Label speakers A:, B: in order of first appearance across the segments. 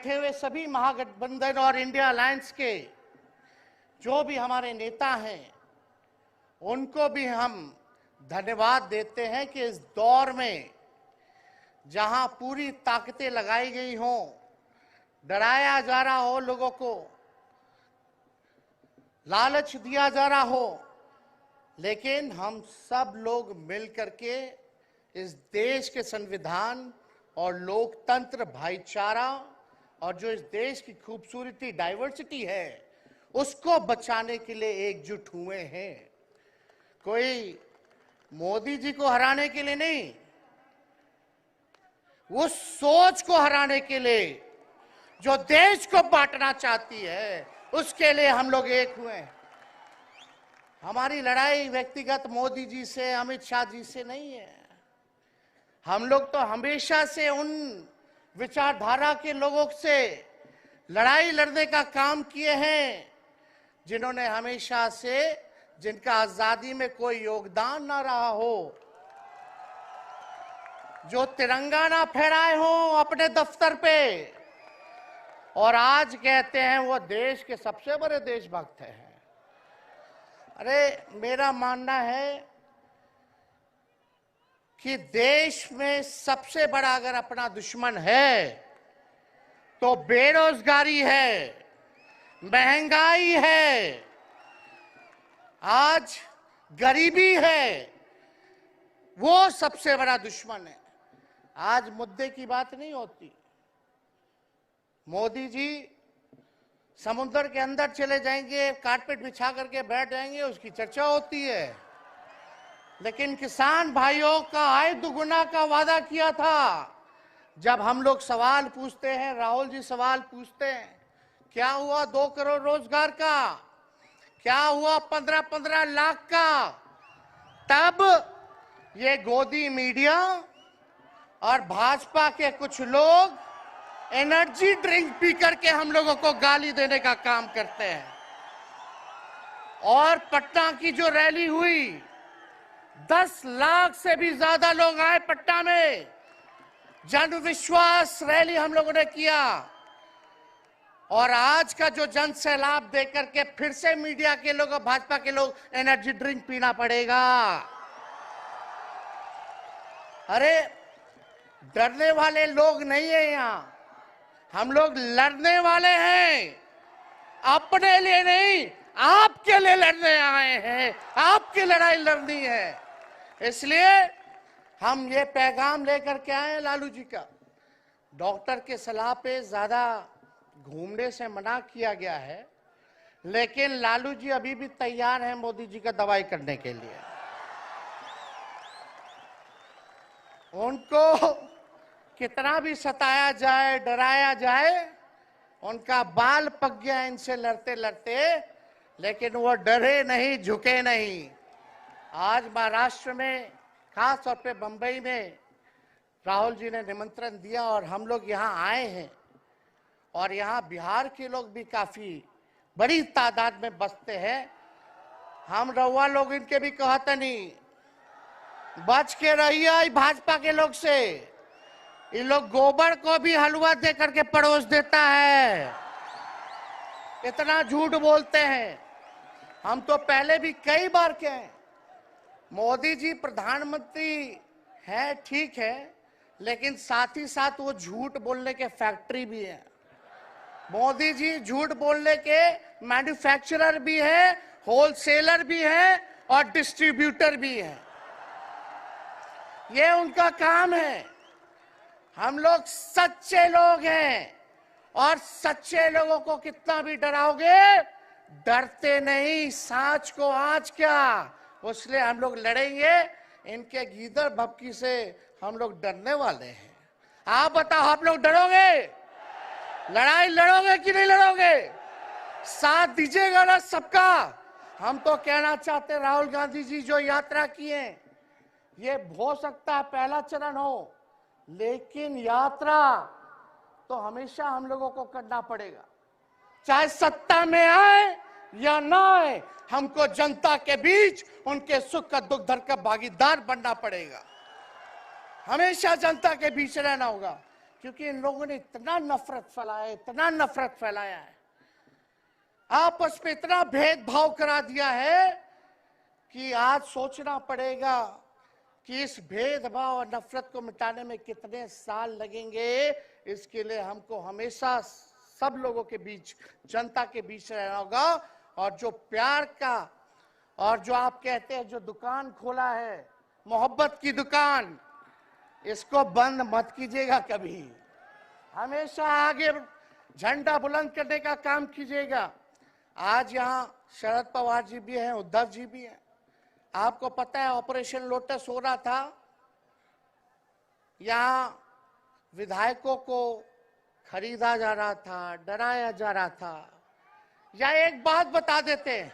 A: बैठे हुए सभी महागठबंधन और इंडिया अलायंस के जो भी हमारे नेता हैं, उनको भी हम धन्यवाद देते हैं कि इस दौर में जहां पूरी ताकतें लगाई गई हों, डराया जा रहा हो, लोगों को लालच दिया जा रहा हो, लेकिन हम सब लोग मिलकर के इस देश के संविधान और लोकतंत्र, भाईचारा और जो इस देश की खूबसूरती, डाइवर्सिटी है, उसको बचाने के लिए एकजुट हुए हैं। कोई मोदी जी को हराने के लिए नहीं, उस सोच को हराने के लिए जो देश को बांटना चाहती है, उसके लिए हम लोग एक हुए हैं। हमारी लड़ाई व्यक्तिगत मोदी जी से, अमित शाह जी से नहीं है। हम लोग तो हमेशा से उन विचारधारा के लोगों से लड़ाई लड़ने का काम किए हैं जिन्होंने हमेशा से, जिनका आजादी में कोई योगदान ना रहा हो, जो तिरंगा ना फहराए हो अपने दफ्तर पे, और आज कहते हैं वो देश के सबसे बड़े देशभक्त हैं। अरे मेरा मानना है कि देश में सबसे बड़ा अगर अपना दुश्मन है तो बेरोजगारी है, महंगाई है, आज गरीबी है, वो सबसे बड़ा दुश्मन है। आज मुद्दे की बात नहीं होती। मोदी जी समुद्र के अंदर चले जाएंगे, कारपेट बिछा करके बैठ जाएंगे, उसकी चर्चा होती है। लेकिन किसान भाइयों का आय दुगुना का वादा किया था। जब हम लोग सवाल पूछते हैं, राहुल जी सवाल पूछते हैं, क्या हुआ 2 करोड़ रोजगार का, क्या हुआ 15-15 लाख का, तब ये गोदी मीडिया और भाजपा के कुछ लोग एनर्जी ड्रिंक पी करके हम लोगों को गाली देने का काम करते हैं। और पटना की जो रैली हुई, 10 लाख से भी ज्यादा लोग आए पटना में, जन विश्वास रैली हम लोगों ने किया। और आज का जो जन सैलाब देकर के फिर से मीडिया के लोग और भाजपा के लोग एनर्जी ड्रिंक पीना पड़ेगा। अरे डरने वाले लोग नहीं है यहाँ, हम लोग लड़ने वाले हैं, अपने लिए नहीं, आपके लिए लड़ने आए हैं, आपकी लड़ाई लड़नी है। इसलिए हम ये पैगाम लेकर के आए हैं लालू जी का। डॉक्टर के सलाह पे ज्यादा घूमने से मना किया गया है, लेकिन लालू जी अभी भी तैयार हैं मोदी जी का दवाई करने के लिए। उनको कितना भी सताया जाए, डराया जाए, उनका बाल पक गया इनसे लड़ते लड़ते, लेकिन वो डरे नहीं, झुके नहीं। आज महाराष्ट्र में, खास तौर पे बंबई में राहुल जी ने निमंत्रण दिया और हम लोग यहाँ आए हैं। और यहाँ बिहार के लोग भी काफी बड़ी तादाद में बसते हैं। हम रउआ लोग इनके भी कहते नहीं, बच के रहिए भाजपा के लोग से। ये लोग गोबर को भी हलवा दे करके परोस देता है, इतना झूठ बोलते हैं। हम तो पहले भी कई बार कहे, मोदी जी प्रधानमंत्री है, ठीक है, लेकिन साथ ही साथ वो झूठ बोलने के फैक्ट्री भी है। मोदी जी झूठ बोलने के मैन्युफैक्चरर भी है, होलसेलर भी है और डिस्ट्रीब्यूटर भी है। ये उनका काम है। हम लोग सच्चे लोग हैं और सच्चे लोगों को कितना भी डराओगे, डरते नहीं, सांच को आज क्या, इसलिए हम लोग लड़ेंगे। इनके गीदड़ भपकी से हम लोग डरने वाले हैं। आप बताओ, आप लोग डरोगे? लड़ाई लड़ोगे कि नहीं लड़ोगे? साथ दीजिएगा ना सबका? हम तो कहना चाहते, राहुल गांधी जी जो यात्रा किए, ये हो सकता है पहला चरण हो, लेकिन यात्रा तो हमेशा हम लोगों को करना पड़ेगा। चाहे सत्ता में आए या ना आए, हमको जनता के बीच उनके सुख का दुख दर्द का भागीदार बनना पड़ेगा। हमेशा जनता के बीच रहना होगा, क्योंकि इन लोगों ने इतना नफरत फैलाया है, आपस में इतना भेदभाव करा दिया है कि आज सोचना पड़ेगा कि इस भेदभाव और नफरत को मिटाने में कितने साल लगेंगे। इसके लिए हमको हमेशा सब लोगों के बीच, जनता के बीच रहना होगा। और जो प्यार का, और जो आप कहते हैं जो दुकान खोला है, मोहब्बत की दुकान, इसको बंद मत कीजिएगा कभी। हमेशा आगे झंडा बुलंद करने का काम कीजिएगा। आज यहाँ शरद पवार जी भी हैं, उद्धव जी भी हैं। आपको पता है ऑपरेशन लोटस हो रहा था, यहाँ विधायकों को खरीदा जा रहा था, डराया जा रहा था। या एक बात बता देते हैं,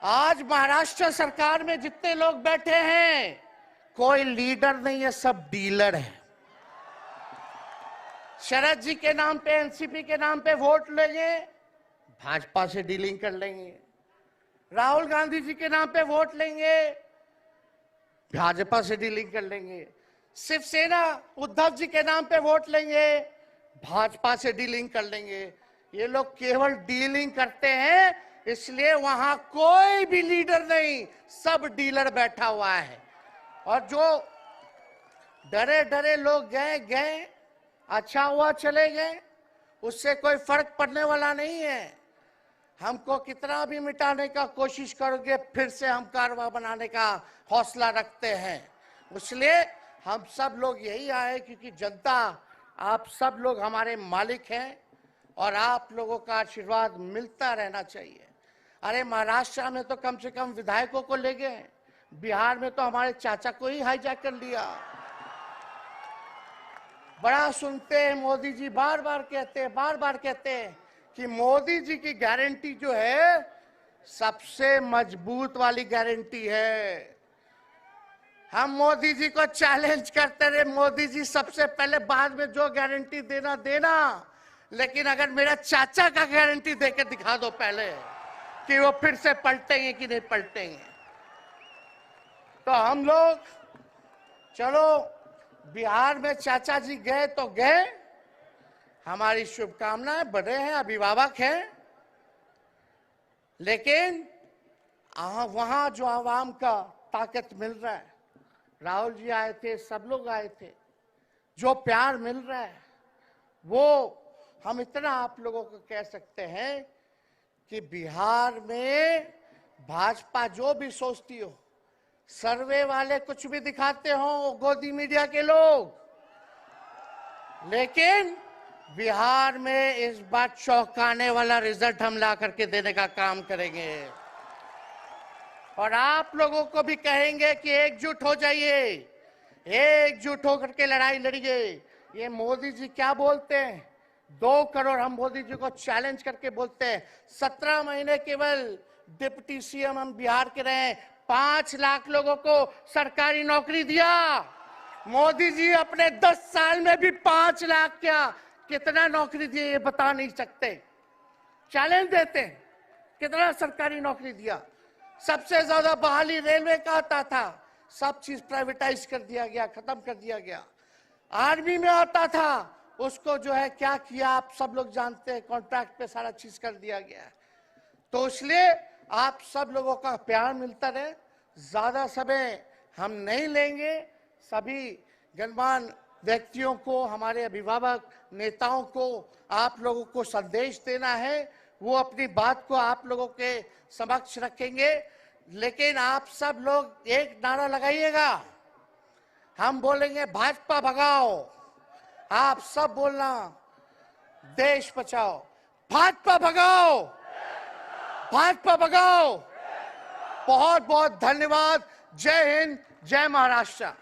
A: आज महाराष्ट्र सरकार में जितने लोग बैठे हैं, कोई लीडर नहीं है, सब डीलर है। शरद जी के नाम पे, एनसीपी के नाम पे वोट लेंगे, भाजपा से डीलिंग कर लेंगे। राहुल गांधी जी के नाम पे वोट लेंगे, भाजपा से डीलिंग कर लेंगे। शिवसेना उद्धव जी के नाम पे वोट लेंगे, भाजपा से डीलिंग कर लेंगे। ये लोग केवल डीलिंग करते हैं, इसलिए वहां कोई भी लीडर नहीं, सब डीलर बैठा हुआ है। और जो डरे डरे लोग गए, अच्छा हुआ चले गए, उससे कोई फर्क पड़ने वाला नहीं है। हमको कितना भी मिटाने का कोशिश करोगे, फिर से हम कारवा बनाने का हौसला रखते हैं। इसलिए हम सब लोग यही आए क्योंकि जनता, आप सब लोग हमारे मालिक हैं और आप लोगों का आशीर्वाद मिलता रहना चाहिए। अरे महाराष्ट्र में तो कम से कम विधायकों को ले गए, बिहार में तो हमारे चाचा को ही हाईजैक कर लिया। बड़ा सुनते हैं मोदी जी, बार बार कहते हैं कि मोदी जी की गारंटी जो है सबसे मजबूत वाली गारंटी है। हम मोदी जी को चैलेंज करते रहे, मोदी जी सबसे पहले, बाद में जो गारंटी देना, लेकिन अगर मेरा चाचा का गारंटी देकर दिखा दो पहले कि वो फिर से पलटेंगे कि नहीं पलटेंगे। तो हम लोग, चलो बिहार में चाचा जी गए तो गए, हमारी शुभकामनाएं, बड़े हैं, अभिभावक हैं, लेकिन वहां जो आवाम का ताकत मिल रहा है, राहुल जी आए थे, सब लोग आए थे, जो प्यार मिल रहा है, वो हम इतना आप लोगों को कह सकते हैं कि बिहार में भाजपा जो भी सोचती हो, सर्वे वाले कुछ भी दिखाते हो, गोदी मीडिया के लोग, लेकिन बिहार में इस बार चौंकाने वाला रिजल्ट हम ला करके देने का काम करेंगे। और आप लोगों को भी कहेंगे कि एकजुट हो जाइए, एकजुट होकर के लड़ाई लड़िए। ये मोदी जी क्या बोलते हैं, 2 करोड़, हम मोदी जी को चैलेंज करके बोलते हैं, 17 महीने केवल डिप्टी सीएम हम बिहार के रहे, 5 लाख लोगों को सरकारी नौकरी दिया। मोदी जी अपने 10 साल में भी 5 लाख क्या, कितना नौकरी दिए ये बता नहीं सकते। चैलेंज देते हैं, कितना सरकारी नौकरी दिया। सबसे ज्यादा बहाली रेलवे का आता था, सब चीज प्राइवेटाइज कर दिया गया, खत्म कर दिया गया। आर्मी में आता था, उसको जो है क्या किया आप सब लोग जानते हैं, कॉन्ट्रैक्ट पे सारा चीज कर दिया गया। तो इसलिए आप सब लोगों का प्यार मिलता रहे। ज्यादा समय हम नहीं लेंगे। सभी गणमान्य व्यक्तियों को, हमारे अभिभावक नेताओं को आप लोगों को संदेश देना है, वो अपनी बात को आप लोगों के समक्ष रखेंगे। लेकिन आप सब लोग एक नारा लगाइएगा, हम बोलेंगे भाजपा भगाओ, आप सब बोलना देश बचाओ। भाजपा भगाओ, भाजपा भगाओ। बहुत बहुत धन्यवाद। जय हिंद, जय महाराष्ट्र।